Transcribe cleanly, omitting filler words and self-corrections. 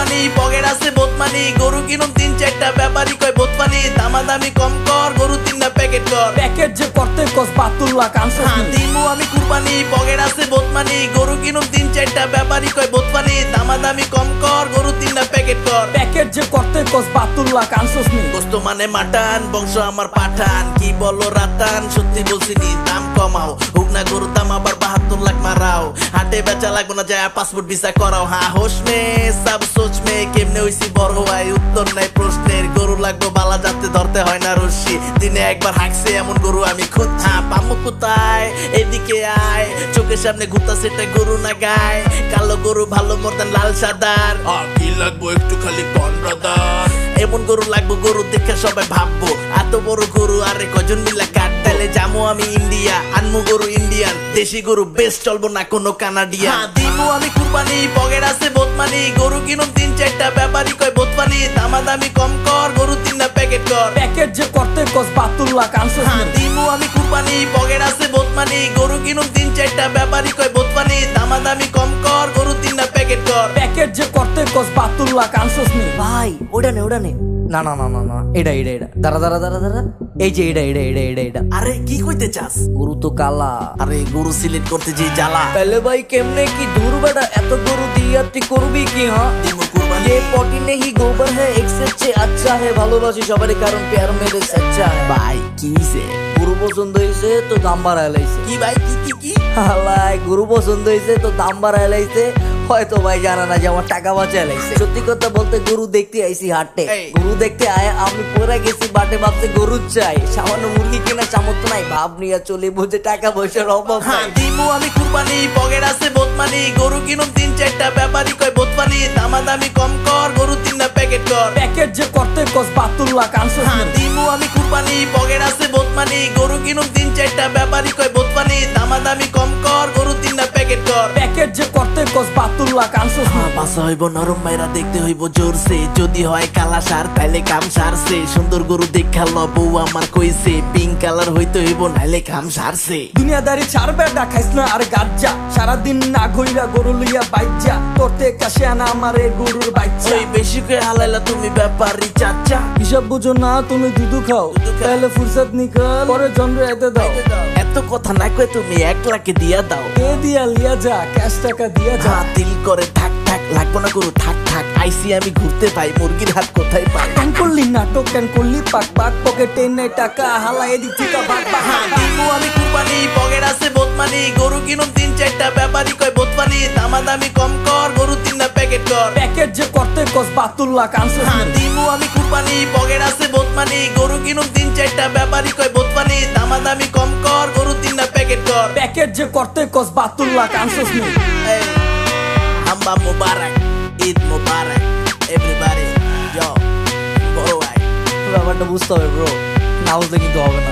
কুরবানি পকেট আছে বোতমানি গরু কিনুম 3-4টা ব্যাপারী কয় বোতমানি দামাদামি কম কর গরু 3টা প্যাকেট কর প্যাকেট যে করতে কস বাতুল্লা কানছো দিমু আমি কুরবানি পকেট আছে বোতমানি গরু কিনুম 3-4টা ব্যাপারী কয় বোতমানি দামাদামি কম কর গরু 3টা প্যাকেট কর প্যাকেট যে করতে কস বাতুল্লা কানছো গোস্ত মানে মাটান বংশ আমার পাঠান কি বলো রাতান সত্যি বলছি নি দাম কমাও হুক না গরুর দাম আবার 72 লাখ মারাও হাটে বেচা লাগবে না যায় পাসপোর্ট ভিসা করাও হ্যাঁ হোশ মে সব সোচ মে কেমনে হইছি বড় ভাই উত্তর নাই প্রশ্নের গরু লাগবে বালা যাতে ধরতে হয় না রশি দিনে একবার হাঁকছে এমন গরু আমি খুঁজছি পামু কোথায় এদিকে আয় চোখের সামনে ঘুরতাছে এটা গরু না গায় কালো গরু ভালো মর্দান লাল সাদার কি লাগবো একটু খালি কন ব্রাদার এমন গরু লাগবো গরু দেখে সবাই ভাববো এত বড় গরু আরে কজন মিলা কাটতালে যামো আমি ইন্ডিয়া আনমু গরু ইন্ডিয়ান দেশি গরু বেশ চলবো না কোনো কানাডিয়ান দিমু আমি কুরবানি পকেট আছে বোতমানি গরু কিনুম 3-4টা ব্যাপারী কয় বোতমানি দামাদামি কম কর গরু 3টা প্যাকেট কর প্যাকেট যে করতে কস বাতুল্লা কানছো দিমু আমি কুরবানি পকেট আছে বোতমানি গরু কিনুম 3-4টা ব্যাপারী কয় বোতমানি দামাদামি কম কর গরু 3টা প্যাকেট কর প্যাকেট যে করতে কস বাতুল্লা কানছো ভাই ওটা নে না না না না না এটা দাঁড়া এই যে এটা আরে কি কইতে চাস গরু তো কালা আরে গরু সিলেক্ট করতে যে জ্বালা पहले भाई केमने की दूर बेटा एत गरु दिया ती করবি কি হ্যাঁ দিমু কুরবানি ये पॉटी नहीं गोबर है एक से अच्छे अच्छा है ভালোবাসি সবার কারণ প্যার মেরে সচ্চা है ভাই কি হইছে গরু পছন্দ হইছে তো দাম বাড়ায় লাইছে কি ভাই কি হালাই গরু পছন্দ হইছে তো দাম বাড়ায় লাইছে হয়তো ভাই জানা না যে আমার টাকা বাঁচায় লাইছে সত্যি কথা বলতে গরু দেখতে আইছি হাটে এই। গরু দেখতে আয় আমি পরে গেছি বাটে ভাবতে গরু চাই সামান্য মুরগি কিনা চামত নাই ভাব নিয়ে চলে বুঝে টাকা পয়সার অভাব নাই দিমু আমি কুরবানি পকেট আছে বোতমানি গরু কিনুম 3-4টা ব্যাপারী কয় বোতমানি দামাদামি কম কর গরু 3টা প্যাকেট কর প্যাকেট যে করতে কস বাতুল্লা কানছো দিমু আমি কুরবানি পকেট আছে বোতমানি গরু কিনুম 3-4টা ব্যাপারী কয় বোতমানি দামাদামি কম কর গরু 3টা প্যাকেট কর প্যাকেট যে করতে কস বাতুল্লা কানছো বাসা হইব নরম মাইরা দেখতে হইব জোরসে যদি হয় কালা সার তাইলে কাম সারছে সুন্দর গরু দেখাল বউ আমার কইছে পিঙ্ক কালার হইতে হইব নাইলে কাম সারছে দুনিয়াদারি ছাড় বেটা খাইস না আর গাজ্জা সারাদিন না ঘইরা গরু লইয়া বাইজা করতে কাশে আনা আমারে গরুর বাইচ্চা ওই বেশি করে হালাইলা তুমি ব্যাপারী চাচা হিসাব বুঝো না তুমি দুধু খাও তাহলে ফুরসত নিকাল পরে জন্ম এতে দাও এত কথা না কয়ে তুমি 1 লাখে দিয়া দাও এ দিয়া লিয়া যা ক্যাশ টাকা দিয়া যা দিল করে থাক লাগবো না গরু থাক আইসি আমি ঘুরতে পাই মুরগির হাত কোথায় পাই কেন করলি নাটক কেন করলি পাক পকেটে নেই টাকা হালা এদিক থেকে ভাগ দিমু আমি কুরবানি পকেট আছে বোতমানি গরু কিনুম 3-4টা ব্যাপারী কয় বোতমানি দামাদামি কম কর গরু 3টা প্যাকেট কর প্যাকেট যে করতে কস বাতুল্লা কানছো দিমু আমি কুরবানি পকেট আছে বোতমানি গরু কিনুম 3-4টা ব্যাপারী কয় বোতমানি দামাদামি কম কর গরু 3টা প্যাকেট কর প্যাকেট যে করতে কস বাতুল্লা কানছো হাম্বা মুবারক ঈদ মুবারক এভরিবডি ইয়ো বড় ভাই ব্যাপারটা বুঝতে হবে ব্রো না বুঝলে কিন্তু হবে না